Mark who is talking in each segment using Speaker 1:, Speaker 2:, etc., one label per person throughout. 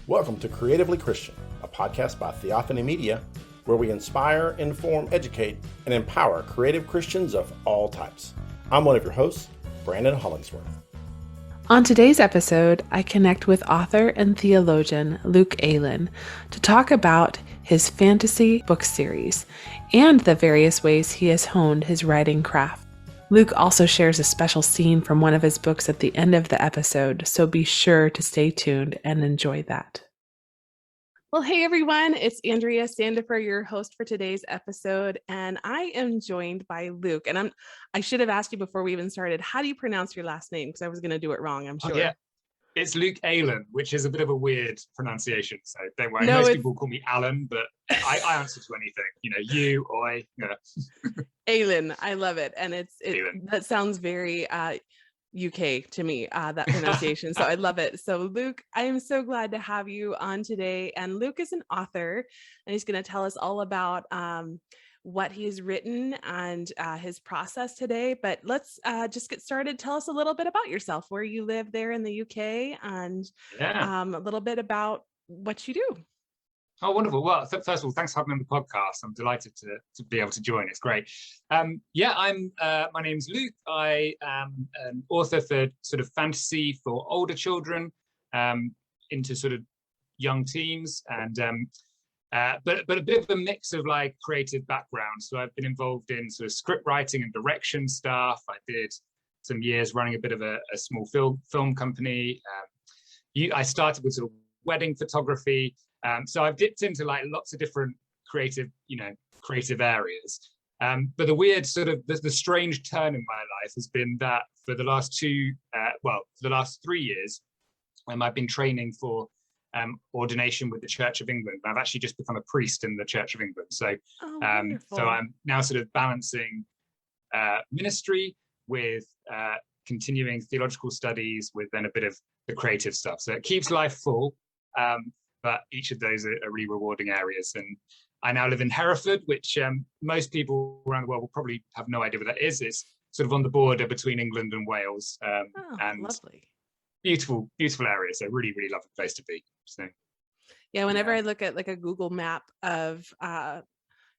Speaker 1: Welcome to Creatively Christian, a podcast by Theophany Media, where we inspire, inform, educate, and empower creative Christians of all types. I'm one of your hosts, Brandon Hollingsworth.
Speaker 2: On today's episode, I connect with author and theologian Luke Aylen to talk about his fantasy book series and the various ways he has honed his writing craft. Luke also shares a special scene from one of his books at the end of the episode, so be sure to stay tuned and enjoy that. Well, hey everyone, it's Andrea Sandefur, your host for today's episode, and I am joined by Luke. And I should have asked you before we even started, how do you pronounce your last name? Because I was going to do it wrong, I'm sure.
Speaker 3: Oh, yeah. It's Luke Aylen, which is a bit of a weird pronunciation, so don't worry.
Speaker 2: No,
Speaker 3: Most people call me Alan, but I answer to anything. You, I.
Speaker 2: Aylen, I love it, and
Speaker 3: Aylen.
Speaker 2: That sounds very UK to me, that pronunciation. So I love it. So Luke, I am so glad to have you on today. And Luke is an author, and he's going to tell us all about what he's written and his process today. But let's just get started. Tell us a little bit about yourself, where you live there in the UK, and a little bit about what you do.
Speaker 3: Oh, wonderful. Well, first of all, thanks for having me on the podcast. I'm delighted to be able to join. It's great. My name's Luke. I am an author for sort of fantasy for older children, into sort of young teens, and but a bit of a mix of like creative background. So I've been involved in sort of script writing and direction stuff. I did some years running a bit of a small film company. I started with sort of wedding photography. So I've dipped into like lots of different creative areas. But the weird sort of the strange turn in my life has been that for the last 3 years, I've been training for ordination with the Church of England. I've actually just become a priest in the Church of England. So, so I'm now sort of balancing ministry with continuing theological studies with then a bit of the creative stuff. So it keeps life full. But each of those are really rewarding areas. And I now live in Hereford, which most people around the world will probably have no idea what that is. It's sort of on the border between England and Wales. And
Speaker 2: lovely.
Speaker 3: Beautiful, beautiful area. So really, really lovely place to be. So
Speaker 2: yeah, whenever I look at like a Google map of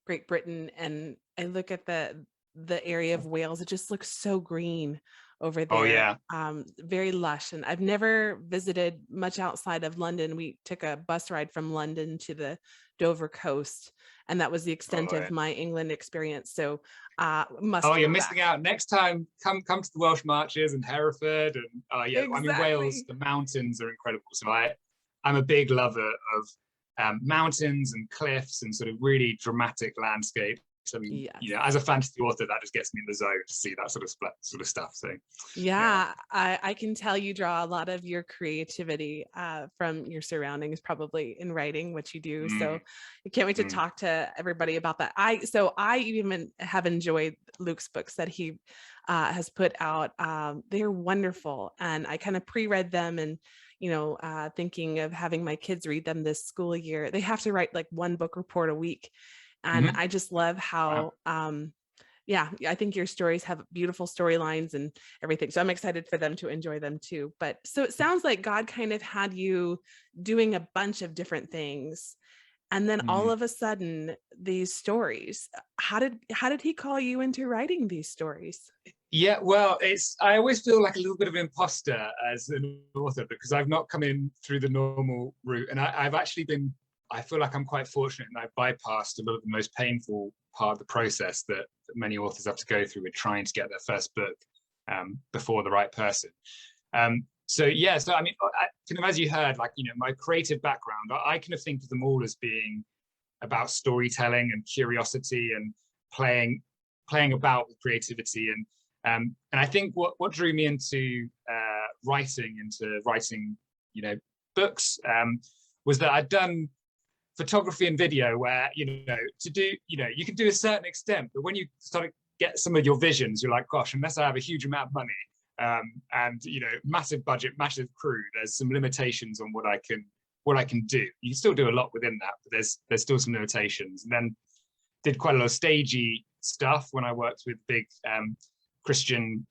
Speaker 2: Great Britain and I look at the area of Wales, it just looks so green over there.
Speaker 3: Oh, yeah.
Speaker 2: Very lush. And I've never visited much outside of London. We took a bus ride from London to the Dover coast, and that was the extent of my England experience. So
Speaker 3: you're missing out. Next time, come to the Welsh Marches and Hereford. And
Speaker 2: Exactly.
Speaker 3: I mean, Wales, the mountains are incredible. So I'm a big lover of mountains and cliffs and sort of really dramatic landscape. I mean, yes. As a fantasy author, that just gets me in the zone to see that sort of stuff. So,
Speaker 2: I can tell you draw a lot of your creativity from your surroundings, probably in writing what you do. So, I can't wait to talk to everybody about that. I even have enjoyed Luke's books that he has put out. They're wonderful, and I kind of pre-read them and. Thinking of having my kids read them this school year. They have to write like one book report a week. And I just love how, I think your stories have beautiful storylines and everything. So I'm excited for them to enjoy them too. But so it sounds like God kind of had you doing a bunch of different things. And then all of a sudden, these stories, how did he call you into writing these stories?
Speaker 3: Yeah, well, I always feel like a little bit of an imposter as an author because I've not come in through the normal route. And I feel like I'm quite fortunate and I've bypassed a lot of the most painful part of the process that many authors have to go through with trying to get their first book before the right person. So I mean, kind of as you heard, like, my creative background, I kind of think of them all as being about storytelling and curiosity and playing about with creativity. And I think what drew me into writing, books, was that I'd done photography and video where, you can do a certain extent, but when you start to get some of your visions, you're like, gosh, unless I have a huge amount of money and, massive budget, massive crew, there's some limitations on what I can do. You can still do a lot within that, but there's still some limitations. And then did quite a lot of stagey stuff when I worked with big Christian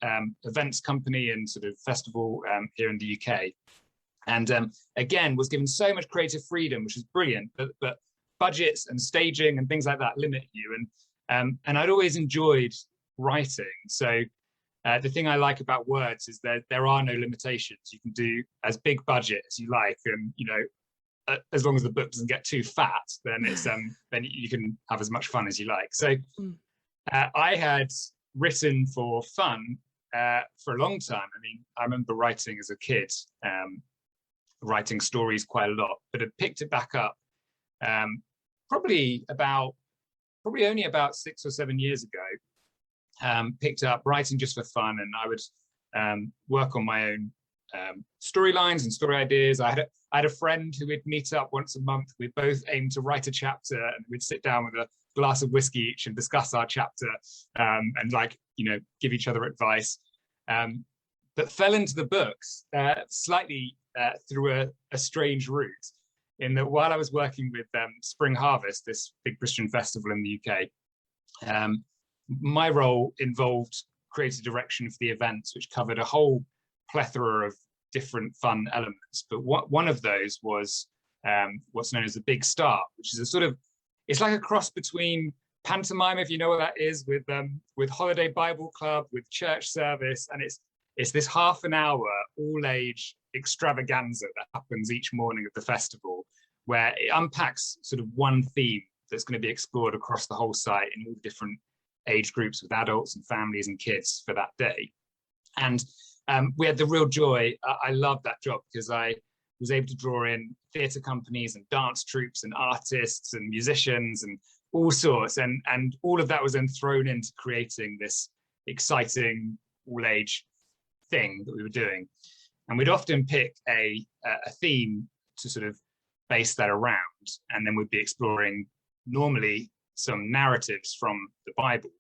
Speaker 3: events company and sort of festival here in the UK. And again, was given so much creative freedom, which is brilliant, but budgets and staging and things like that limit you. And I'd always enjoyed writing. So the thing I like about words is that there are no limitations. You can do as big budget as you like, and as long as the book doesn't get too fat, then it's then you can have as much fun as you like. So I had written for fun for a long time. I mean, I remember writing as a kid, writing stories quite a lot, but had picked it back up probably only about 6 or 7 years ago. Picked up writing just for fun, and I would work on my own storylines and story ideas. I had a friend who would meet up once a month. We both aimed to write a chapter, and we'd sit down with a glass of whiskey each and discuss our chapter, and give each other advice. But fell into the books slightly through a strange route, in that while I was working with Spring Harvest, this big Christian festival in the UK, my role involved creative direction for the events, which covered a whole plethora of different fun elements. But one of those was what's known as the Big Start, which is it's like a cross between pantomime, if you know what that is, with Holiday Bible Club, with church service, and it's this half an hour all age extravaganza that happens each morning of the festival, where it unpacks sort of one theme that's going to be explored across the whole site in all different age groups, with adults and families and kids for that day. And we had the real joy. I loved that job because I was able to draw in theatre companies and dance troupes and artists and musicians and all sorts, and all of that was then thrown into creating this exciting all-age thing that we were doing. And we'd often pick a theme to sort of base that around, and then we'd be exploring normally some narratives from the Bible.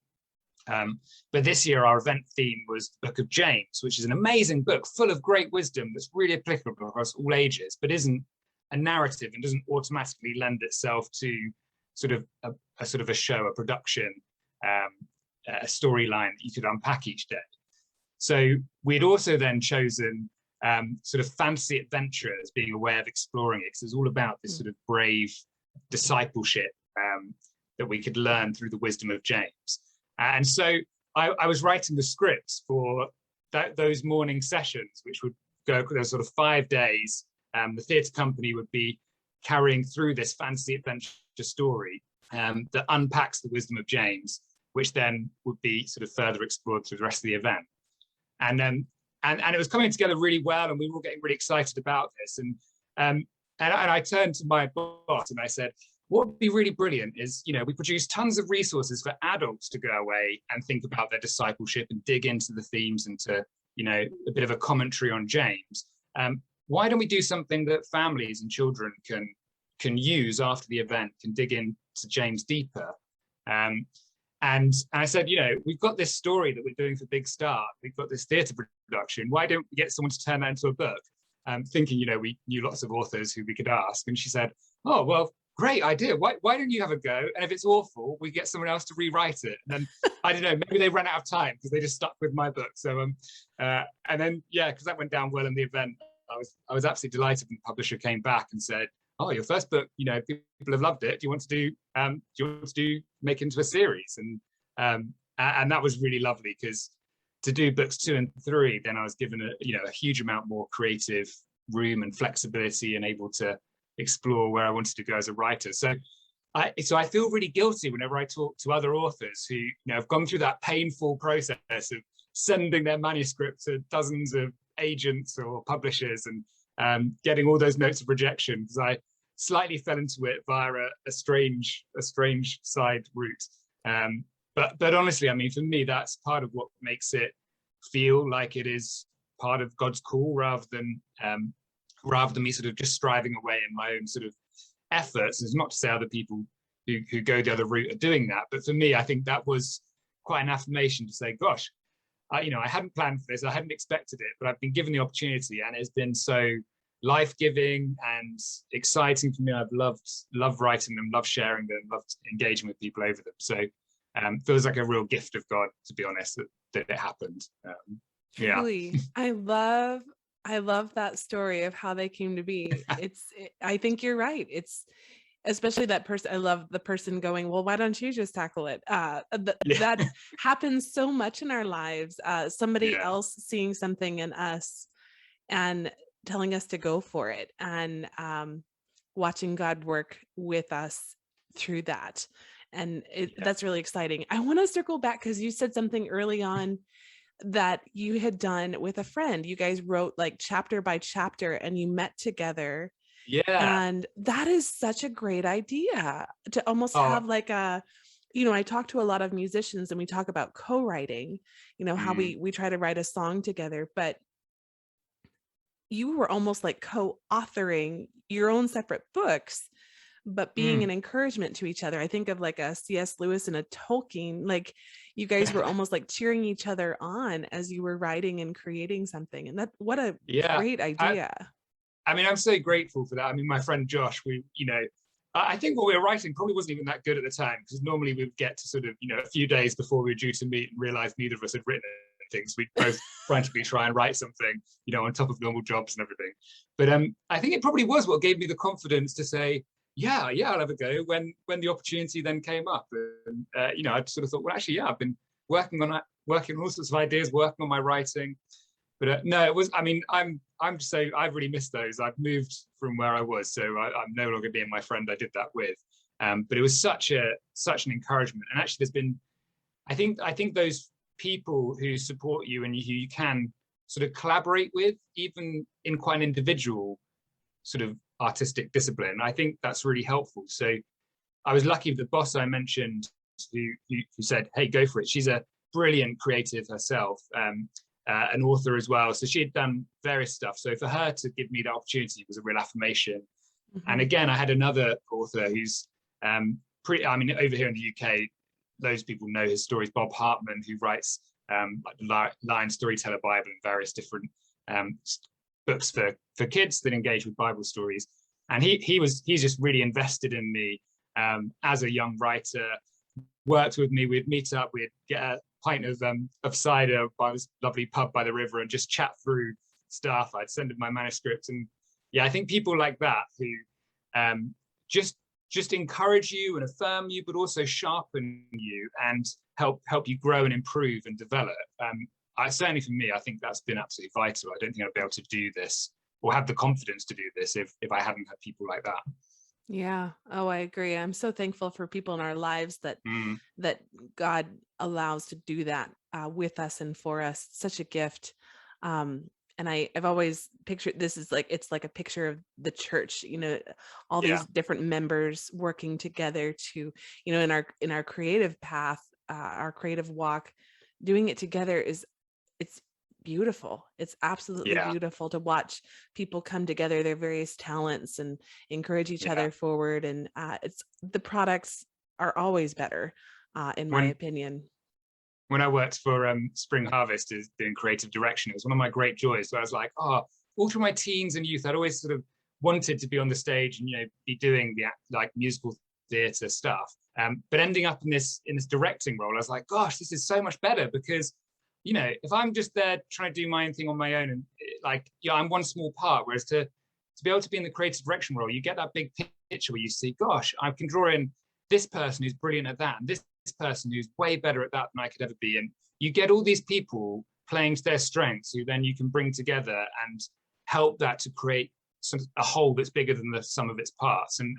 Speaker 3: But this year our event theme was the Book of James, which is an amazing book full of great wisdom that's really applicable across all ages, but isn't a narrative and doesn't automatically lend itself to sort of a show, a production, a storyline that you could unpack each day. So we'd also then chosen sort of fantasy adventure as being a way of exploring it, because it's all about this sort of brave discipleship that we could learn through the wisdom of James. And so I was writing the scripts for those morning sessions, which would go those sort of 5 days. The theatre company would be carrying through this fantasy adventure story that unpacks the wisdom of James, which then would be sort of further explored through the rest of the event. And it was coming together really well, and we were all getting really excited about this. And I turned to my boss and I said, what would be really brilliant is, we produce tons of resources for adults to go away and think about their discipleship and dig into the themes and to, a bit of a commentary on James. Why don't we do something that families and children can use after the event, can dig into James deeper? And I said, we've got this story that we're doing for Big Start. We've got this theatre production. Why don't we get someone to turn that into a book? Thinking, we knew lots of authors who we could ask. And she said, oh, well, great idea. Why don't you have a go? And if it's awful, we get someone else to rewrite it. And then, I don't know, maybe they ran out of time because they just stuck with my book. So, and then, because that went down well in the event, I was absolutely delighted when the publisher came back and said, oh, your first book, people have loved it. Do you want to make it into a series? And that was really lovely, because to do books 2 and 3, then I was given a huge amount more creative room and flexibility, and able to explore where I wanted to go as a writer. So I feel really guilty whenever I talk to other authors who have gone through that painful process of sending their manuscript to dozens of agents or publishers and getting all those notes of rejection, because I slightly fell into it via a strange side route. But honestly, I mean, for me, that's part of what makes it feel like it is part of God's call, rather than me sort of just striving away in my own sort of efforts. It's not to say other people who go the other route are doing that, but for me, I think that was quite an affirmation to say, gosh, I hadn't planned for this, I hadn't expected it, but I've been given the opportunity, and it's been so life-giving and exciting for me. I've loved writing them, loved sharing them, loved engaging with people over them. So feels like a real gift of God, to be honest, that it happened.
Speaker 2: Truly. I love I love that story of how they came to be. I think you're right. It's especially that person. I love the person going, well, why don't you just tackle it?
Speaker 3: Yeah.
Speaker 2: That happens so much in our lives. Somebody
Speaker 3: Yeah.
Speaker 2: else seeing something in us and telling us to go for it, and watching God work with us through that. And that's really exciting. I want to circle back because you said something early on that you had done with a friend. You guys wrote like chapter by chapter and you met together.
Speaker 3: Yeah.
Speaker 2: And that is such a great idea to almost
Speaker 3: Oh,
Speaker 2: have like I talk to a lot of musicians and we talk about co-writing, how
Speaker 3: mm,
Speaker 2: we try to write a song together, but you were almost like co-authoring your own separate books, but being an
Speaker 3: mm.
Speaker 2: encouragement to each other. I think of like a C.S. Lewis and a Tolkien, like you guys were almost like cheering each other on as you were writing and creating something. And what a
Speaker 3: Yeah.
Speaker 2: great
Speaker 3: I,
Speaker 2: idea.
Speaker 3: I mean, I'm so grateful for that. I mean, my friend Josh, I think what we were writing probably wasn't even that good at the time, because normally we would get to sort of, a few days before we were due to meet and realize neither of us had written anything. So we both frantically try and write something, on top of normal jobs and everything. But I think it probably was what gave me the confidence to say, yeah, I'll have a go when the opportunity then came up. And, I sort of thought, well, actually, yeah, I've been working on all sorts of ideas, working on my writing. But no, it was, I mean, I've really missed those. I've moved from where I was, so I'm no longer being my friend I did that with. But it was such an encouragement. And actually there's been, I think those people who support you and who you can sort of collaborate with, even in quite an individual sort of artistic discipline, I think that's really helpful. So I was lucky with the boss I mentioned who said, hey, go for it. She's a brilliant creative herself. An author as well. So she had done various stuff. So for her to give me the opportunity was a real affirmation.
Speaker 2: Mm-hmm.
Speaker 3: And again, I had another author who's over here in the UK, those people know his stories, Bob Hartman, who writes like the Lion Storyteller Bible and various different books for kids that engage with Bible stories. And he's just really invested in me as a young writer, worked with me. We'd meet up, we'd get a pint of cider by this lovely pub by the river and just chat through stuff. I'd send him my manuscript. And yeah, I think people like that who just encourage you and affirm you, but also sharpen you and help you grow and improve and develop. Certainly for me, I think that's been absolutely vital. I don't think I'd be able to do this or have the confidence to do this if I hadn't had people like that.
Speaker 2: Yeah. Oh, I agree. I'm so thankful for people in our lives that God allows to do that with us and for us. Such a gift. And I've always pictured this is like, it's like a picture of the church, all these different members working together to, in our creative path, our creative walk, doing it together it's beautiful. It's absolutely beautiful to watch people come together, their various talents, and encourage each other forward. And the products are always better, in my opinion.
Speaker 3: When I worked for Spring Harvest as doing creative direction, it was one of my great joys. So I was like, all through my teens and youth, I'd always sort of wanted to be on the stage and be doing the like musical theatre stuff. But ending up in this directing role, I was like, gosh, this is so much better because if I'm just there trying to do my own thing on my own and I'm one small part, whereas to be able to be in the creative direction role, you get that big picture where you see, gosh, I can draw in this person who's brilliant at that and this person who's way better at that than I could ever be. And you get all these people playing to their strengths who then you can bring together and help that to create a whole that's bigger than the sum of its parts. And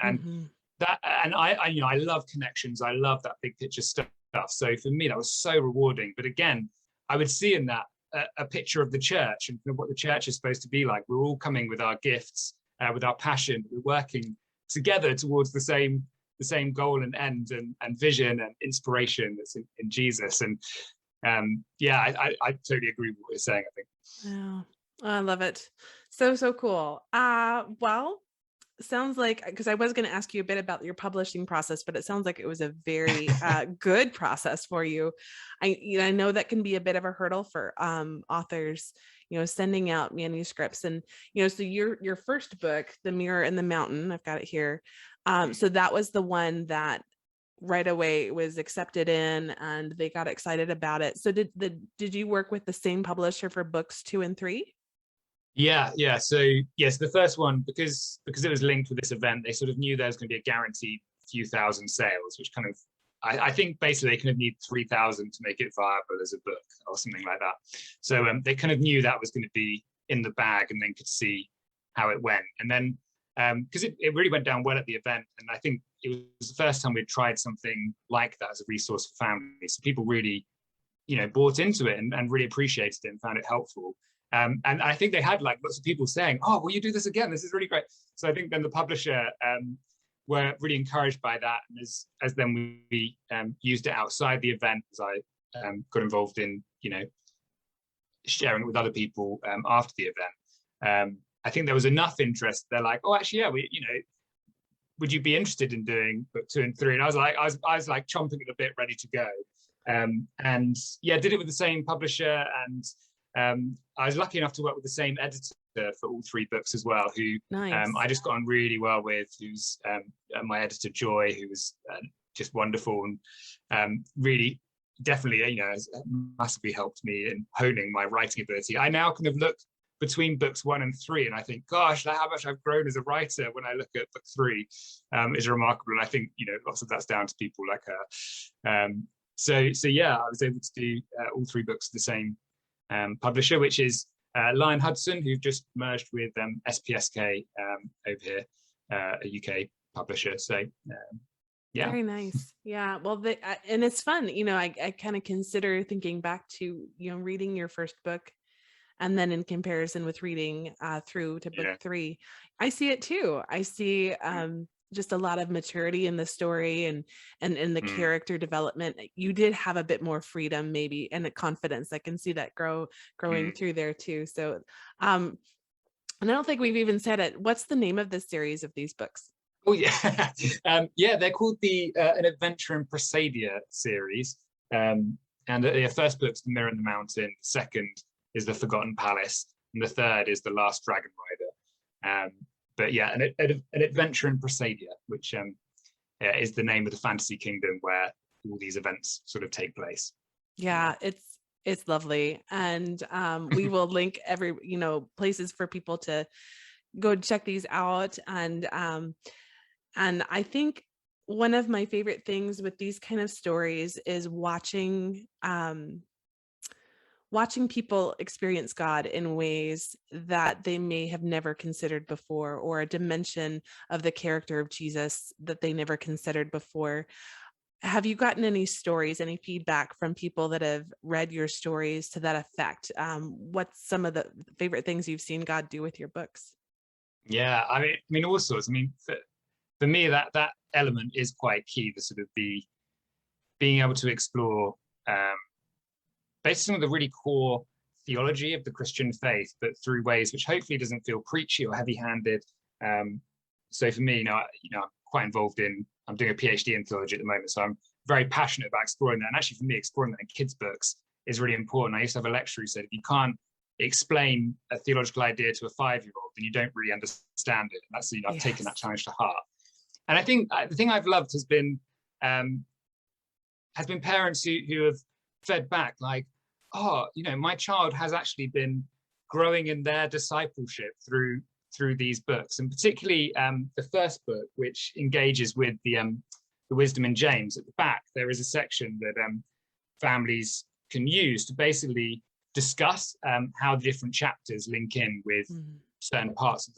Speaker 3: that, and I love connections. I love that big picture stuff. So for me, that was so rewarding. But again, I would see in that a picture of the church and what the church is supposed to be like. We're all coming with our gifts, with our passion. We're working together towards the same goal and end and vision and inspiration that's in Jesus. And I totally agree with what you're saying, I think.
Speaker 2: Yeah, I love it. So cool. Well, sounds like, because I was going to ask you a bit about your publishing process, but it sounds like it was a very good process for you. I know that can be a bit of a hurdle for authors, sending out manuscripts. And so your first book, The Mirror and the Mountain, I've got it here. So that was the one that right away was accepted in and they got excited about it. So did you work with the same publisher for books 2 and 3?
Speaker 3: Yeah. So yes, the first one, because it was linked with this event, they sort of knew there was going to be a guaranteed few thousand sales, which kind of I think basically they kind of need 3,000 to make it viable as a book or something like that. So they kind of knew that was going to be in the bag, and then could see how it went. And then because it really went down well at the event, and I think it was the first time we'd tried something like that as a resource for families. So people really, bought into it and really appreciated it and found it helpful. And I think they had like lots of people saying, "Oh, will you do this again? This is really great." So I think then the publisher were really encouraged by that, and as then we used it outside the event, as I got involved in, sharing it with other people after the event. I think there was enough interest. They're like, "Oh, actually, yeah, would you be interested in doing book 2 and 3?" And I was like chomping at the bit, ready to go. And yeah, did it with the same publisher, and I was lucky enough to work with the same editor for all 3 books as well, who
Speaker 2: Nice.
Speaker 3: I just got on really well with, who's my editor Joy, who was just wonderful, and really definitely has massively helped me in honing my writing ability. I now kind of look between books 1 and 3 and I think, gosh, how much I've grown as a writer when I look at book 3 is remarkable. And I think lots of that's down to people like her. So yeah, I was able to do all 3 books the same publisher, which is Lion Hudson, who've just merged with SPSK over here, a UK publisher. So yeah.
Speaker 2: Very nice. Yeah. Well, and it's fun. I kind of consider thinking back to, reading your first book, and then in comparison with reading through to book 3, I see it too. I see just a lot of maturity in the story and in the character development. You did have a bit more freedom, maybe, and a confidence. I can see that growing through there too. So, and I don't think we've even said it. What's the name of this series of these books?
Speaker 3: Oh yeah, yeah, they're called the An Adventure in Prasadia series. And the first book's The Mirror in the Mountain. The second is The Forgotten Palace, and the third is The Last Dragon Rider. But yeah, an Adventure in Prasadia, which is the name of the fantasy kingdom where all these events sort of take place.
Speaker 2: Yeah, it's lovely, and we will link every places for people to go check these out. And I think one of my favorite things with these kind of stories is watching people experience God in ways that they may have never considered before, or a dimension of the character of Jesus that they never considered before. Have you gotten any stories, any feedback from people that have read your stories to that effect? What's some of the favorite things you've seen God do with your books?
Speaker 3: Yeah, I mean all sorts. I mean, for me, that element is quite key, the sort of being able to explore based on the really core theology of the Christian faith, but through ways which hopefully doesn't feel preachy or heavy-handed. So for me, I'm quite involved I'm doing a PhD in theology at the moment, so I'm very passionate about exploring that. And actually, for me, exploring that in kids' books is really important. I used to have a lecturer who said, if you can't explain a theological idea to a 5-year-old, then you don't really understand it. And that's I've taken that challenge to heart. And I think the thing I've loved has been parents who have fed back like, oh, my child has actually been growing in their discipleship through these books, and particularly the first book, which engages with the wisdom in James. At the back, there is a section that families can use to basically discuss how the different chapters link in with certain parts of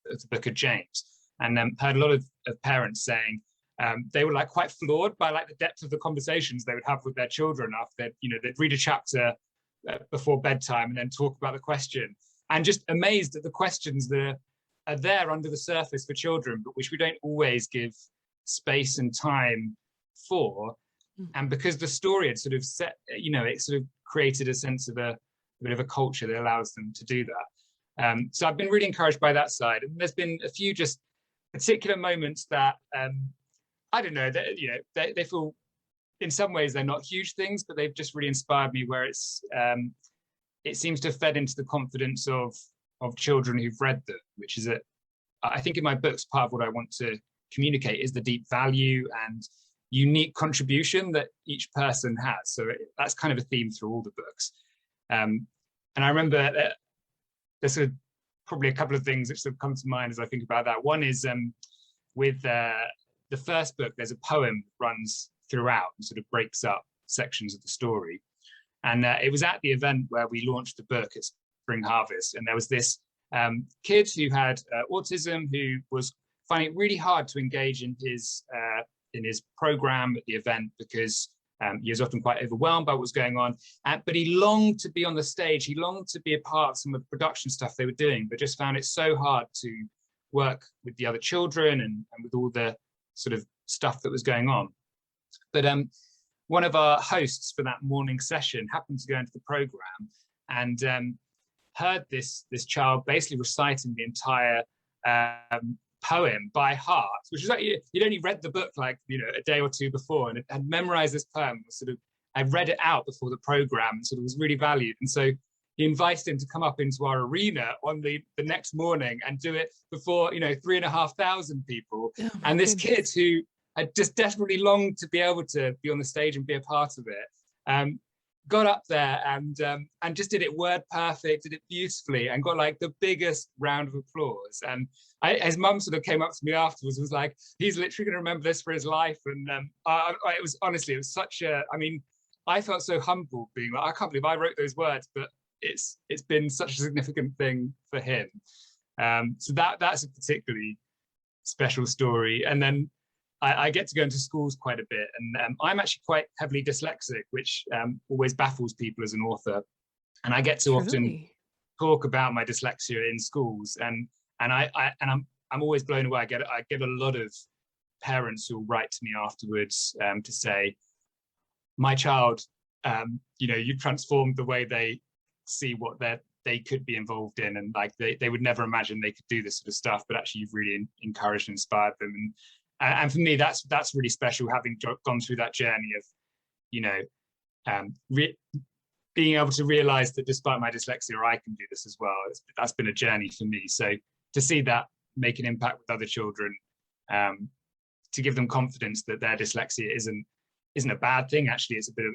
Speaker 3: the book of James. And heard a lot of parents saying they were like quite floored by like the depth of the conversations they would have with their children after they'd read a chapter before bedtime and then talk about the question, and just amazed at the questions that are there under the surface for children, but which we don't always give space and time for. And because the story had sort of set, it sort of created a sense of a bit of a culture that allows them to do that. So I've been really encouraged by that side. And there's been a few just particular moments that I don't know, that they feel in some ways they're not huge things, but they've just really inspired me, where it seems to have fed into the confidence of children who've read them, which is I think in my books, part of what I want to communicate is the deep value and unique contribution that each person has. So that's kind of a theme through all the books. And I remember the sort of probably a couple of things that sort of come to mind as I think about that. One is with the first book, there's a poem that runs throughout and sort of breaks up sections of the story. And it was at the event where we launched the book at Spring Harvest, and there was this kid who had autism, who was finding it really hard to engage in his program at the event because he was often quite overwhelmed by what was going on. But he longed to be on the stage. He longed to be a part of some of the production stuff they were doing, but just found it so hard to work with the other children and with all the sort of stuff that was going on. But one of our hosts for that morning session happened to go into the program and heard this child basically reciting the entire poem by heart, which is like he'd only read the book like a day or two before and had memorized this poem. I read it out before the program and sort of was really valued. And so he invited him to come up into our arena on the next morning and do it before 3,500 people. Oh, and this kid who had just desperately longed to be able to be on the stage and be a part of it, got up there and just did it word perfect, did it beautifully, and got like the biggest round of applause. And his mum sort of came up to me afterwards and was like, he's literally going to remember this for his life. And it was honestly, it was such a, I felt so humbled being like, I can't believe I wrote those words, but it's been such a significant thing for him. So that's a particularly special story. And then I get to go into schools quite a bit, and I'm actually quite heavily dyslexic, which always baffles people as an author. And I get to often talk about my dyslexia in schools, and I'm always blown away. I get a lot of parents who will write to me afterwards to say, my child, you transformed the way they see what they could be involved in, and like they would never imagine they could do this sort of stuff, but actually you've really encouraged and inspired them. And for me, that's really special, having gone through that journey of, being able to realize that despite my dyslexia, I can do this as well. That's been a journey for me. So to see that make an impact with other children, to give them confidence that their dyslexia isn't a bad thing. Actually, it's a bit of,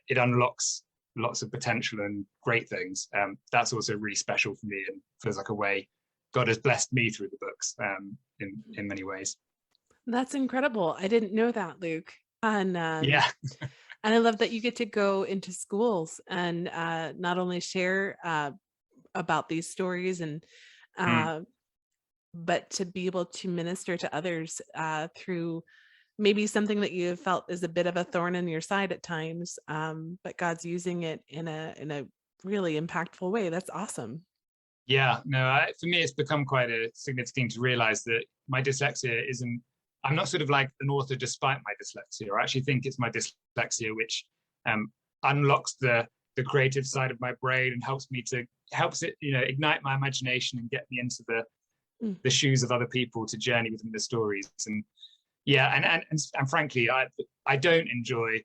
Speaker 3: it unlocks lots of potential and great things. That's also really special for me, and feels like a way God has blessed me through the books in many ways.
Speaker 2: That's incredible. I didn't know that, Luke. And
Speaker 3: yeah.
Speaker 2: And I love that you get to go into schools and not only share about these stories and but to be able to minister to others through maybe something that you felt is a bit of a thorn in your side at times, but God's using it in a really impactful way. That's awesome.
Speaker 3: Yeah, no, for me, it's become quite a significant thing to realize that my dyslexia isn't, I'm not sort of like an author despite my dyslexia. I actually think it's my dyslexia which unlocks the creative side of my brain and helps it, ignite my imagination and get me into the shoes of other people to journey within the stories. And yeah, and frankly, I don't enjoy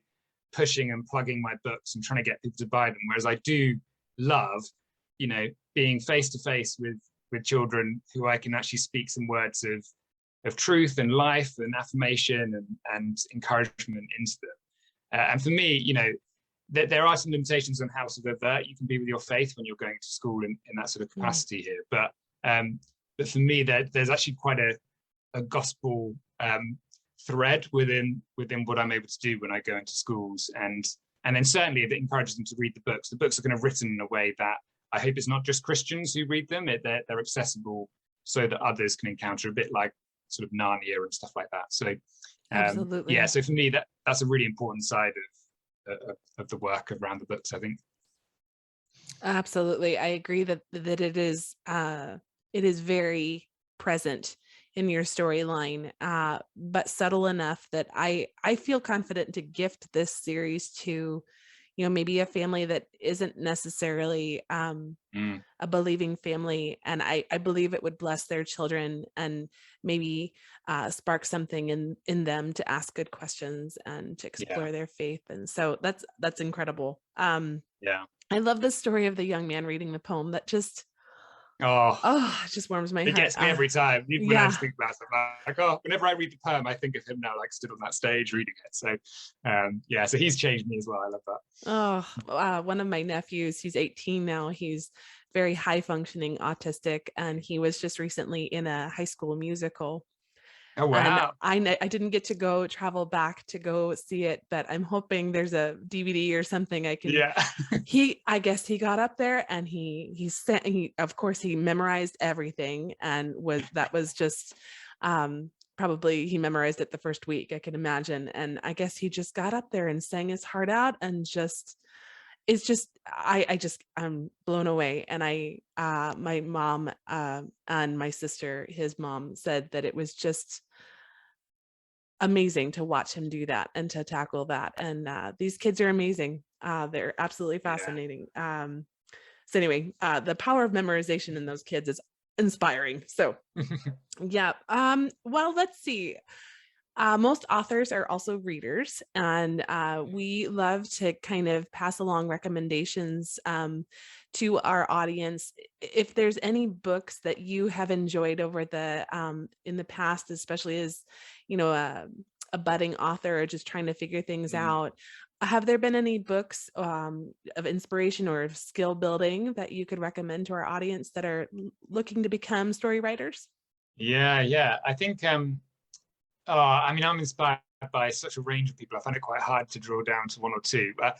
Speaker 3: pushing and plugging my books and trying to get people to buy them. Whereas I do love, being face to face with children who I can actually speak some words of truth and life and affirmation and encouragement into them. And for me, there are some limitations on how sort of overt you can be with your faith when you're going to school in that sort of capacity here. But for me, there's actually quite a gospel thread within what I'm able to do when I go into schools, and then certainly it encourages them to read the books. The books are kind of written in a way that I hope it's not just Christians who read them. They're accessible so that others can encounter, a bit like sort of Narnia and stuff like that. So
Speaker 2: absolutely,
Speaker 3: yeah. So for me, that's a really important side of the work around the books, I think.
Speaker 2: Absolutely, I agree that it is very present in your storyline, but subtle enough that I feel confident to gift this series to, maybe a family that isn't necessarily a believing family. And I believe it would bless their children and maybe spark something in them to ask good questions and to explore their faith. And so that's incredible.
Speaker 3: Yeah.
Speaker 2: I love the story of the young man reading the poem. That just, it just warms my heart.
Speaker 3: It gets me every time. Even when I just think about it, I'm like, whenever I read the poem, I think of him now, like stood on that stage reading it. So, so he's changed me as well. I love that.
Speaker 2: One of my nephews, he's 18 now. He's very high functioning autistic, and he was just recently in a High School Musical.
Speaker 3: Oh, wow.
Speaker 2: And I didn't get to go travel back to go see it, but I'm hoping there's a DVD or something I can.
Speaker 3: Yeah.
Speaker 2: I guess he got up there and he of course he memorized everything, and that was just probably he memorized it the first week, I can imagine. And I guess he just got up there and sang his heart out, and I'm blown away. And my mom and my sister, his mom, said that it was just amazing to watch him do that and to tackle that. And these kids are amazing. They're absolutely fascinating. So anyway, the power of memorization in those kids is inspiring. So yeah. Well, let's see. Most authors are also readers, and we love to kind of pass along recommendations to our audience. If there's any books that you have enjoyed over in the past, especially as, you know, a budding author or just trying to figure things out, have there been any books of inspiration or skill building that you could recommend to our audience that are looking to become story writers?
Speaker 3: Yeah. I think, I mean, I'm inspired by such a range of people. I find it quite hard to draw down to one or two. But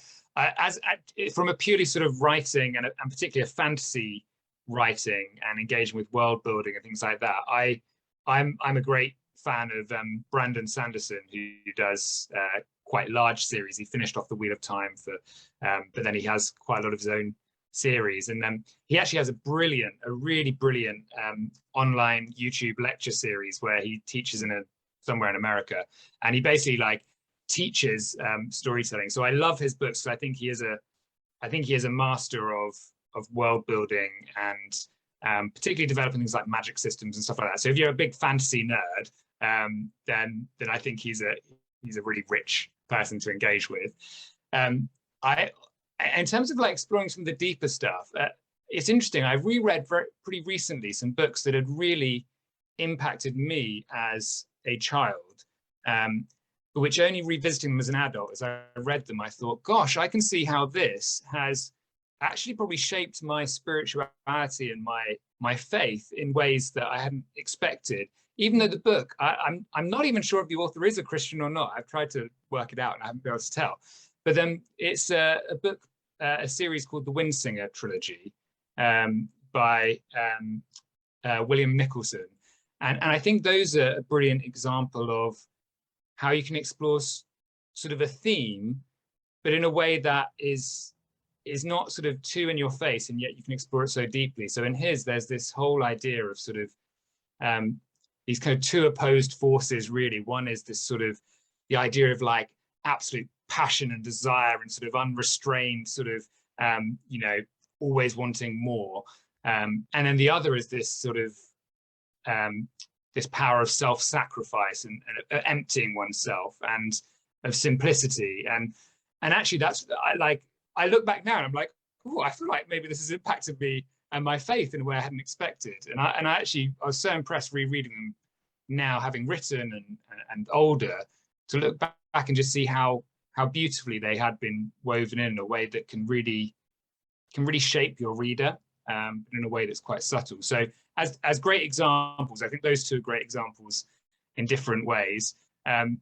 Speaker 3: from a purely sort of writing and particularly a fantasy writing and engaging with world building and things like that, I'm a great fan of Brandon Sanderson, who does quite large series. He finished off The Wheel of Time but then he has quite a lot of his own series, and he actually has a really brilliant online YouTube lecture series where he teaches somewhere in America, and he basically like teaches storytelling. So I love his books. I think he is a master of world building and particularly developing things like magic systems and stuff like that. So if you're a big fantasy nerd, then I think he's a really rich person to engage with. In terms of like exploring some of the deeper stuff, it's interesting. I reread pretty recently some books that had really impacted me as a child, which only revisiting them as an adult, as I read them, I thought, gosh, I can see how this has actually probably shaped my spirituality and my faith in ways that I hadn't expected. Even though the book, I'm not even sure if the author is a Christian or not. I've tried to work it out and I haven't been able to tell. But it's a book, a series called the Windsinger Trilogy by William Nicholson. And I think those are a brilliant example of how you can explore sort of a theme, but in a way that is not sort of too in your face, and yet you can explore it so deeply. So in his, there's this whole idea of sort of these kind of two opposed forces, really. One is this sort of the idea of like absolute passion and desire and sort of unrestrained sort of, always wanting more. And then the other is this sort of, this power of self-sacrifice and emptying oneself and of simplicity. And actually that's, I look back now and I'm like, oh, I feel like maybe this has impacted me and my faith in a way I hadn't expected. And I was so impressed rereading them now, having written and older, to look back and just see how beautifully they had been woven in a way that can really shape your reader, in a way that's quite subtle. So as great examples, I think those two are great examples in different ways. I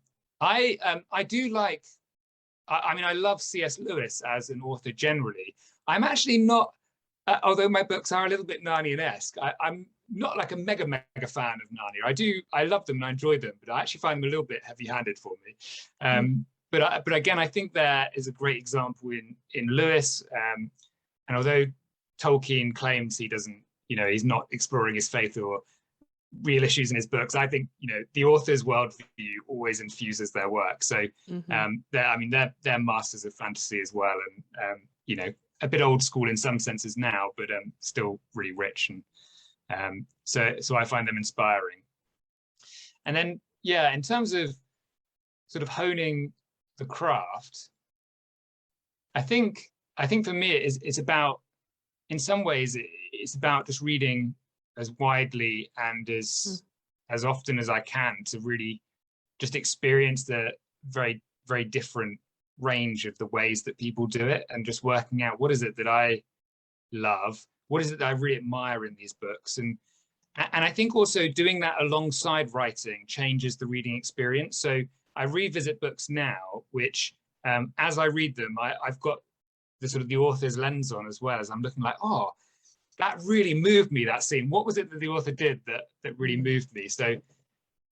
Speaker 3: do like, I love C.S. Lewis as an author generally. I'm actually not, although my books are a little bit Narnia-esque, I'm not like a mega fan of Narnia. I love them and I enjoy them, but I actually find them a little bit heavy-handed for me. But again, I think there is a great example in Lewis. And although Tolkien claims he doesn't, he's not exploring his faith or real issues in his books, I think, the author's worldview always infuses their work. So they're masters of fantasy as well, and a bit old school in some senses now, but still really rich. And so I find them inspiring. And then, in terms of sort of honing the craft, I think for me it's about, in some ways, it's about just reading as widely and as often as I can to really just experience the very, very different range of the ways that people do it, and just working out what is it that I love, what is it that I really admire in these books? And I think also doing that alongside writing changes the reading experience. So I revisit books now, which as I read them, I've got the sort of the author's lens on, as well as I'm looking like, oh, that really moved me, that scene. What was it that the author did that really moved me? So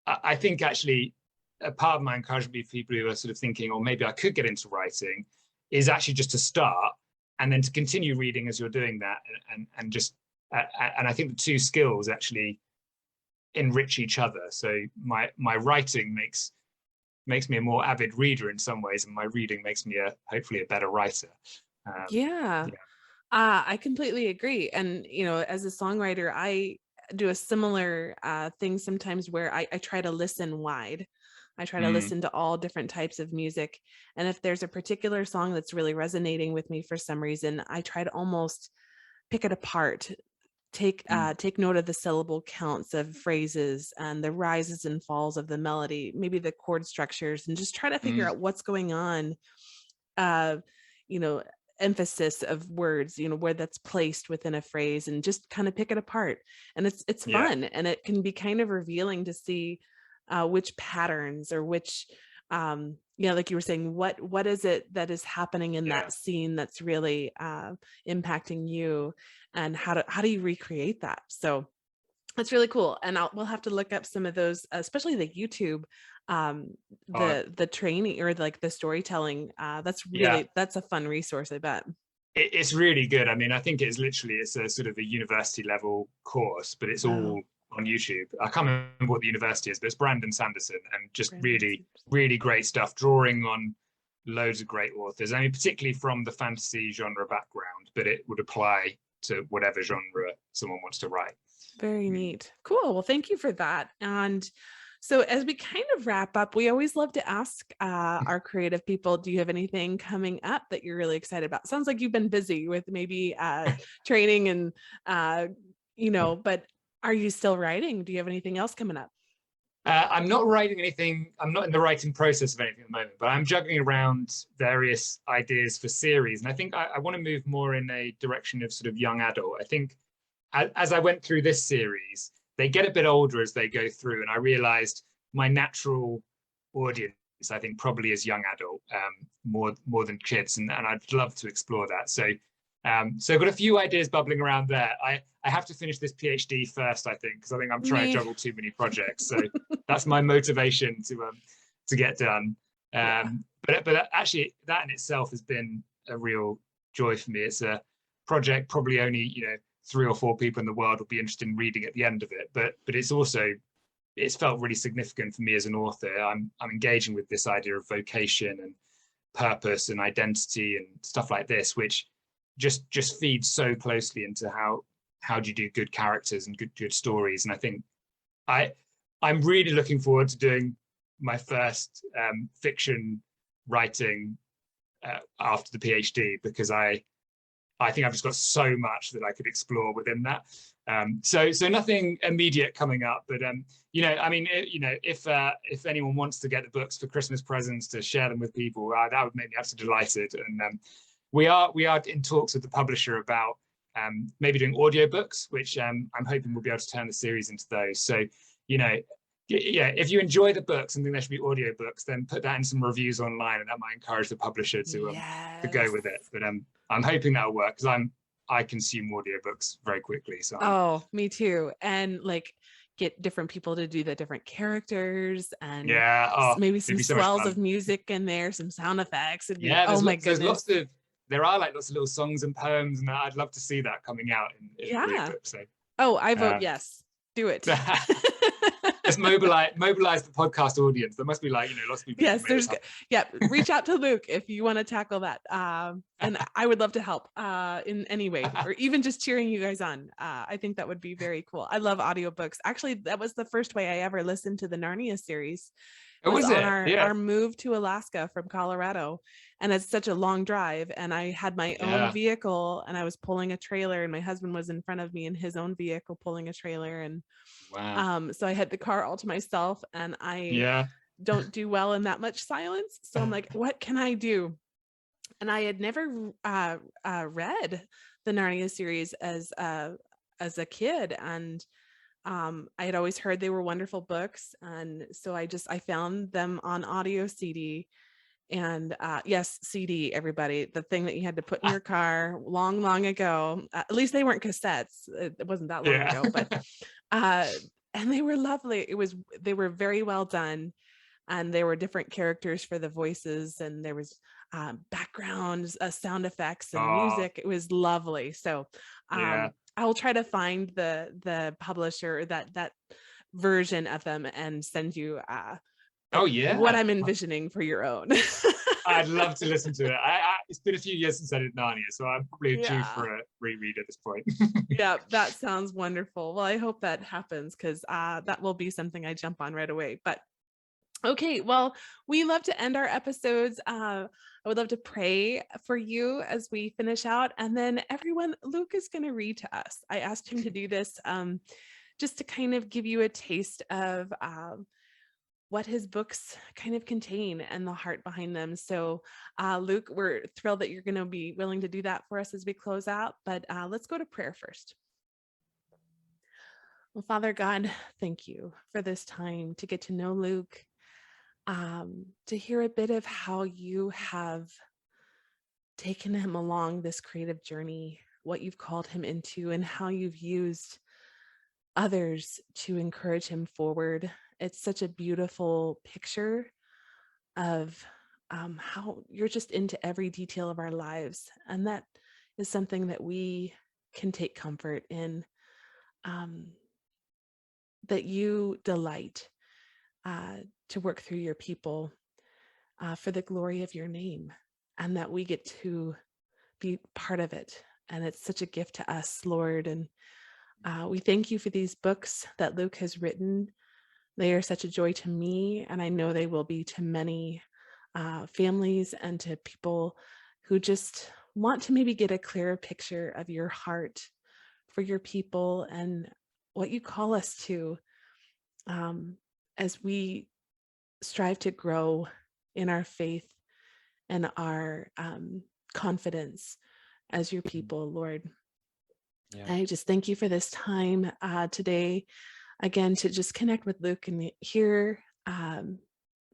Speaker 3: I think actually a part of my encouragement for people who are sort of thinking, or maybe I could get into writing, is actually just to start and then to continue reading as you're doing that, and just and I think the two skills actually enrich each other. So my writing makes me a more avid reader in some ways, and my reading makes me hopefully a better writer.
Speaker 2: I completely agree. And as a songwriter, I do a similar thing sometimes, where I try to listen wide. I try to listen to all different types of music. And if there's a particular song that's really resonating with me for some reason, I try to almost pick it apart, take note of the syllable counts of phrases and the rises and falls of the melody, maybe the chord structures, and just try to figure out what's going on, emphasis of words, where that's placed within a phrase, and just kind of pick it apart. And it's fun, and it can be kind of revealing to see which patterns, or which like you were saying, what is it that is happening in that scene that's really impacting you, and how do you recreate that? So that's really cool. And we'll have to look up some of those, especially the YouTube, the training, or like the storytelling. That's a fun resource, I bet.
Speaker 3: It's really good. I mean, I think it's a sort of a university level course, but it's all on YouTube. I can't remember what the university is, but it's Brandon Sanderson, and just really great stuff, drawing on loads of great authors. I mean, particularly from the fantasy genre background, but it would apply to whatever genre someone wants to write.
Speaker 2: Very neat. Cool. Well, thank you for that. And so as we kind of wrap up, we always love to ask our creative people, do you have anything coming up that you're really excited about? Sounds like you've been busy with maybe training and, but are you still writing? Do you have anything else coming up?
Speaker 3: I'm not writing anything. I'm not in the writing process of anything at the moment, but I'm juggling around various ideas for series. And I think I want to move more in a direction of sort of young adult. I think as I went through this series, they get a bit older as they go through, and I realized my natural audience, I think, probably is young adult, more than kids, and I'd love to explore that. So I've got a few ideas bubbling around there. I have to finish this PhD first, I think, because I think I'm trying to juggle too many projects. So that's my motivation to get done. But actually, that in itself has been a real joy for me. It's a project probably only 3 or 4 people in the world will be interested in reading at the end of it. But it's felt really significant for me as an author. I'm engaging with this idea of vocation and purpose and identity and stuff like this, which just feeds so closely into how do you do good characters and good stories. And I think I'm really looking forward to doing my first fiction writing after the PhD, because I think I've just got so much that I could explore within that. So nothing immediate coming up, but if anyone wants to get the books for Christmas presents to share them with people, that would make me absolutely delighted. And we are in talks with the publisher about maybe doing audiobooks, which I'm hoping we'll be able to turn the series into those. So if you enjoy the books and think there should be audiobooks, then put that in some reviews online, and that might encourage the publisher to go with it. But I'm hoping that'll work, because I consume audiobooks very quickly. So
Speaker 2: me too. And like get different people to do the different characters, and maybe some swells of music in there, some sound effects. Oh my goodness.
Speaker 3: There are lots of little songs and poems, and I'd love to see that coming out in audiobook. So
Speaker 2: I vote yes. Do it.
Speaker 3: Just mobilize the podcast audience. There must be lots of people.
Speaker 2: Yes, reach out to Luke if you want to tackle that. And I would love to help in any way, or even just cheering you guys on. I think that would be very cool. I love audiobooks. Actually, that was the first way I ever listened to the Narnia series. It was on our move to Alaska from Colorado, and it's such a long drive, and I had my own vehicle, and I was pulling a trailer, and my husband was in front of me in his own vehicle pulling a trailer, and so I had the car all to myself, and I don't do well in that much silence, so I'm like, what can I do? And I had never read the Narnia series as a kid, and I had always heard they were wonderful books, and so I found them on audio CD. And yes, CD, everybody, the thing that you had to put in your car long ago. At least they weren't cassettes. It wasn't that long ago, but and they were lovely. They were very well done, and there were different characters for the voices, and there was backgrounds, sound effects, and music. It was lovely. So I will try to find the publisher that version of them and send you what I'm envisioning for your own.
Speaker 3: I'd love to listen to it. It's been a few years since I did Narnia, so I'm probably due for a reread at this point.
Speaker 2: Yeah, that sounds wonderful. Well, I hope that happens, because that will be something I jump on right away. But okay, well, we love to end our episodes. I would love to pray for you as we finish out. And then everyone, Luke is going to read to us. I asked him to do this just to kind of give you a taste of what his books kind of contain and the heart behind them. So Luke, we're thrilled that you're going to be willing to do that for us as we close out, but let's go to prayer first. Well, Father God, thank you for this time to get to know Luke, to hear a bit of how you have taken him along this creative journey, what you've called him into, and how you've used others to encourage him forward. It's such a beautiful picture of how you're just into every detail of our lives. And that is something that we can take comfort in, that you delight to work through your people for the glory of your name, and that we get to be part of it. And it's such a gift to us, Lord. And we thank you for these books that Luke has written. They are such a joy to me, and I know they will be to many families and to people who just want to maybe get a clearer picture of your heart for your people and what you call us to as we strive to grow in our faith and our confidence as your people, Lord. Yeah. I just thank you for this time today, again, to just connect with Luke and hear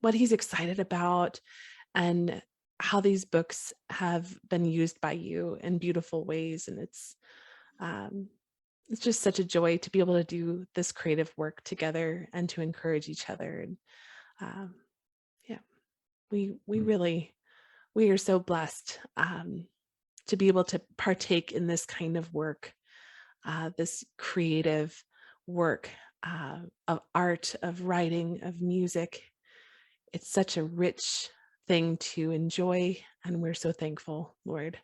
Speaker 2: what he's excited about and how these books have been used by you in beautiful ways. And it's just such a joy to be able to do this creative work together and to encourage each other. And we are so blessed to be able to partake in this kind of work, this creative work of art, of writing, of music. It's such a rich thing to enjoy, and we're so thankful, Lord,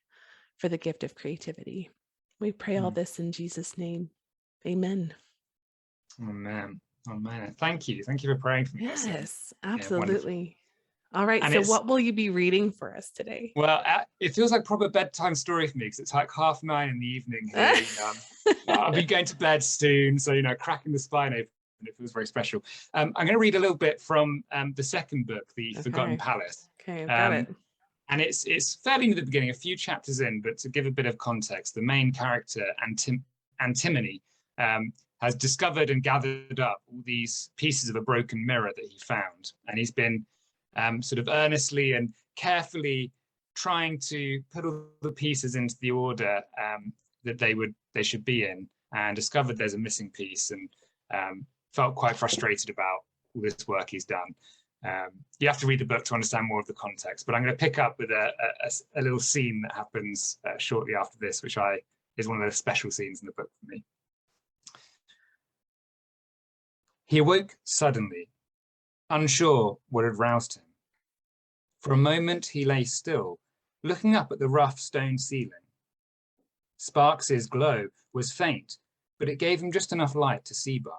Speaker 2: for the gift of creativity. We pray all this in Jesus' name. Amen.
Speaker 3: Amen. Amen. Thank you. Thank you for praying for me.
Speaker 2: Yes, absolutely. All right. And so what will you be reading for us today?
Speaker 3: Well, it feels like proper bedtime story for me, because it's like 9:30 in the evening here. I'll be going to bed soon. So, cracking the spine open. It feels very special. I'm going to read a little bit from the second book, The Forgotten Palace.
Speaker 2: Okay, I've got it.
Speaker 3: And it's fairly near the beginning, a few chapters in, but to give a bit of context, the main character, Antimony, has discovered and gathered up all these pieces of a broken mirror that he found. And he's been sort of earnestly and carefully trying to put all the pieces into the order that they should be in, and discovered there's a missing piece, and felt quite frustrated about all this work he's done. You have to read the book to understand more of the context, but I'm going to pick up with a little scene that happens shortly after this, which is one of the special scenes in the book for me. He awoke suddenly, unsure what had roused him. For a moment he lay still, looking up at the rough stone ceiling. Sparks's glow was faint, but it gave him just enough light to see by.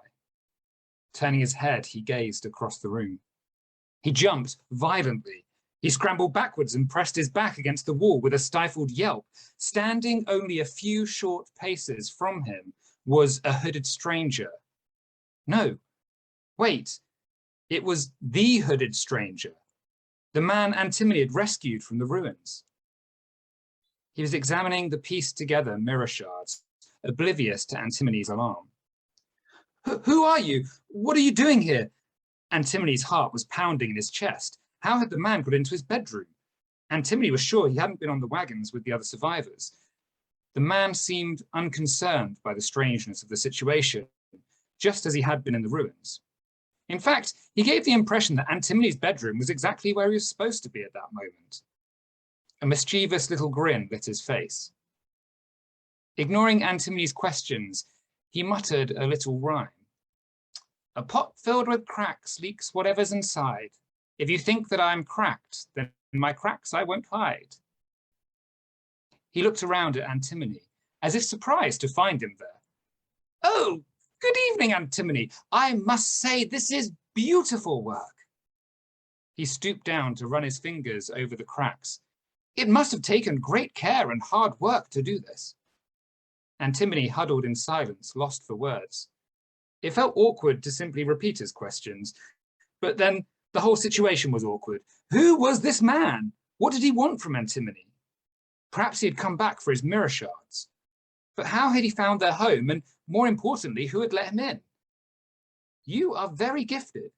Speaker 3: Turning his head, he gazed across the room. He jumped violently. He scrambled backwards and pressed his back against the wall with a stifled yelp. Standing only a few short paces from him was a hooded stranger. No, wait, it was the hooded stranger, the man Antimony had rescued from the ruins. He was examining the pieced together mirror shards, oblivious to Antimone's alarm. Who are you? What are you doing here? Antimone's heart was pounding in his chest. How had the man got into his bedroom? Antimone was sure he hadn't been on the wagons with the other survivors. The man seemed unconcerned by the strangeness of the situation, just as he had been in the ruins. In fact, he gave the impression that Antimone's bedroom was exactly where he was supposed to be at that moment. A mischievous little grin lit his face. Ignoring Antimone's questions, he muttered a little rhyme. A pot filled with cracks leaks whatever's inside. If you think that I'm cracked, then my cracks I won't hide. He looked around at Antimone, as if surprised to find him there. Oh, good evening, Antimone. I must say this is beautiful work. He stooped down to run his fingers over the cracks. It must have taken great care and hard work to do this. Antimone huddled in silence, lost for words. It felt awkward to simply repeat his questions, but then the whole situation was awkward. Who was this man? What did he want from Antimone? Perhaps he had come back for his mirror shards. But how had he found their home, and more importantly, who had let him in? You are very gifted.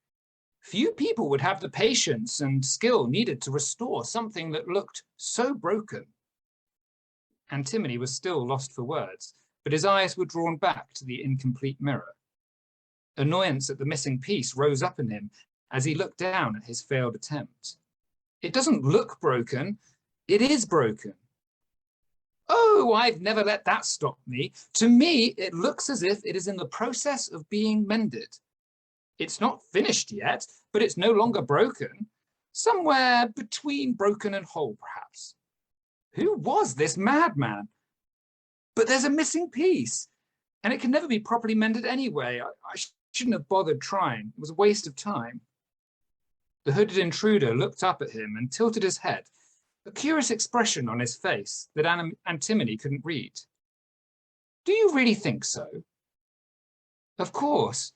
Speaker 3: Few people would have the patience and skill needed to restore something that looked so broken. Antimone was still lost for words, but his eyes were drawn back to the incomplete mirror. Annoyance at the missing piece rose up in him as he looked down at his failed attempt. It doesn't look broken, it is broken. Oh, I've never let that stop me. To me, it looks as if it is in the process of being mended. It's not finished yet, but it's no longer broken. Somewhere between broken and whole, perhaps. Who was this madman? But there's a missing piece, and it can never be properly mended anyway. I shouldn't have bothered trying. It was a waste of time. The hooded intruder looked up at him and tilted his head, a curious expression on his face that Antimone couldn't read. Do you really think so? Of course.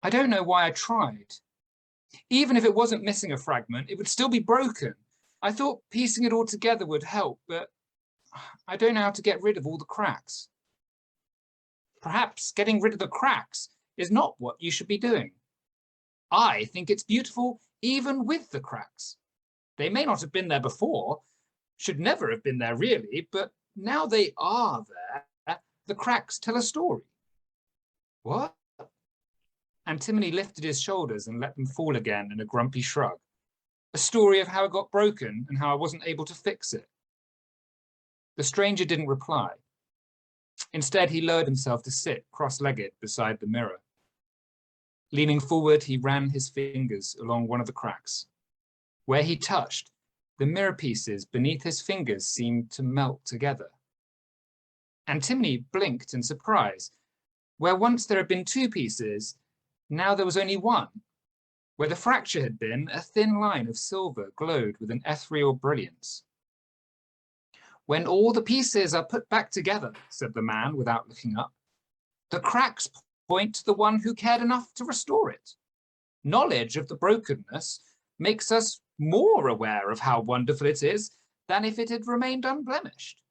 Speaker 3: I don't know why I tried. Even if it wasn't missing a fragment, it would still be broken. I thought piecing it all together would help, but I don't know how to get rid of all the cracks. Perhaps getting rid of the cracks is not what you should be doing. I think it's beautiful even with the cracks. They may not have been there before, should never have been there really, but now they are there, the cracks tell a story. What? Antimone lifted his shoulders and let them fall again in a grumpy shrug. A story of how it got broken and how I wasn't able to fix it. The stranger didn't reply. Instead, he lowered himself to sit cross-legged beside the mirror. Leaning forward, he ran his fingers along one of the cracks. Where he touched, the mirror pieces beneath his fingers seemed to melt together. Antimone blinked in surprise. Where once there had been two pieces, now there was only one. Where the fracture had been, a thin line of silver glowed with an ethereal brilliance. When all the pieces are put back together, said the man without looking up, the cracks point to the one who cared enough to restore it. Knowledge of the brokenness makes us more aware of how wonderful it is than if it had remained unblemished.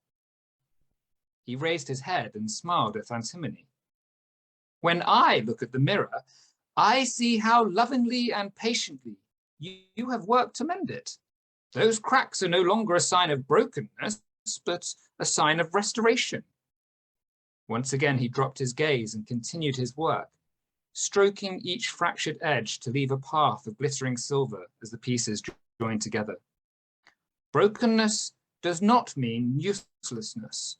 Speaker 3: He raised his head and smiled at Antimone. When I look at the mirror, I see how lovingly and patiently you have worked to mend it. Those cracks are no longer a sign of brokenness, but a sign of restoration. Once again, he dropped his gaze and continued his work, stroking each fractured edge to leave a path of glittering silver as the pieces joined together. Brokenness does not mean uselessness.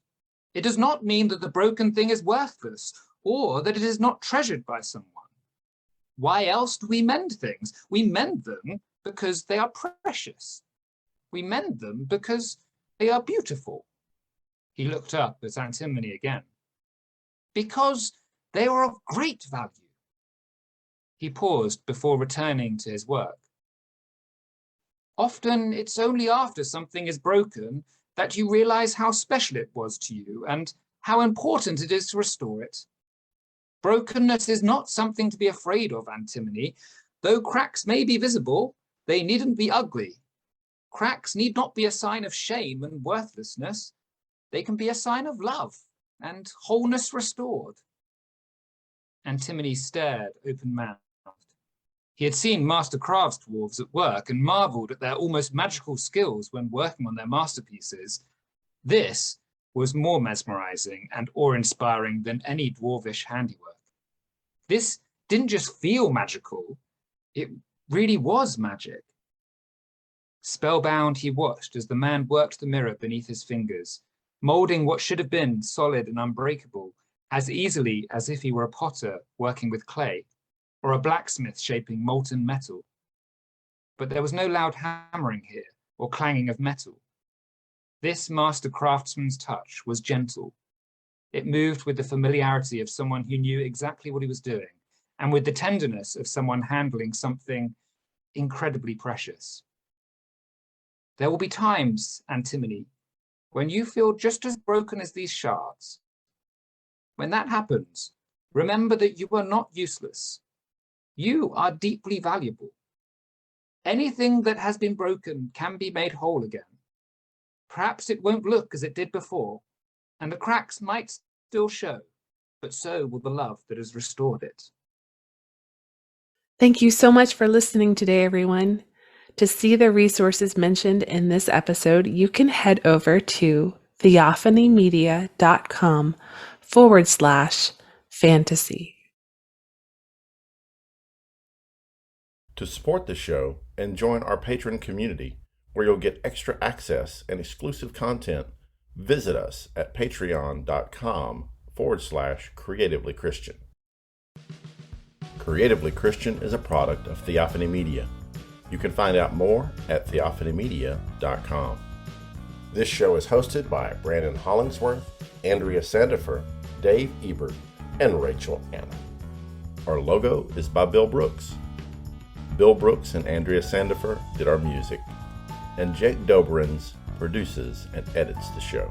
Speaker 3: It does not mean that the broken thing is worthless or that it is not treasured by someone. Why else do we mend things? We mend them because they are precious. We mend them because they are beautiful. He looked up at Antimone again. Because they are of great value. He paused before returning to his work. Often it's only after something is broken that you realize how special it was to you and how important it is to restore it. Brokenness is not something to be afraid of, Antimone. Though cracks may be visible, they needn't be ugly. Cracks need not be a sign of shame and worthlessness. they can be a sign of love and wholeness restored. Antimony stared open-mouthed. He had seen master crafts dwarves at work and marveled at their almost magical skills when working on their masterpieces. This was more mesmerizing and awe-inspiring than any dwarvish handiwork. This didn't just feel magical, it really was magic. Spellbound, he watched as the man worked the mirror beneath his fingers, molding what should have been solid and unbreakable as easily as if he were a potter working with clay, or a blacksmith shaping molten metal. But there was no loud hammering here or clanging of metal. This master craftsman's touch was gentle. It moved with the familiarity of someone who knew exactly what he was doing, and with the tenderness of someone handling something incredibly precious. There will be times, Antimony, when you feel just as broken as these shards. When that happens, remember that you are not useless. You are deeply valuable. Anything that has been broken can be made whole again. Perhaps it won't look as it did before, and the cracks might still show, but so will the love that has restored it.
Speaker 2: Thank you so much for listening today, everyone. To see the resources mentioned in this episode, you can head over to theophanymedia.com/fantasy.
Speaker 1: To support the show and join our patron community, where you'll get extra access and exclusive content, visit us at patreon.com/creatively Christian. Creatively Christian is a product of Theophany Media. You can find out more at theophanymedia.com. This show is hosted by Brandon Hollingsworth, Andrea Sandefur, Dave Ebert, and Rachel Anna. Our logo is by Bill Brooks. Bill Brooks and Andrea Sandefur did our music, and Jake Dobrins produces and edits the show.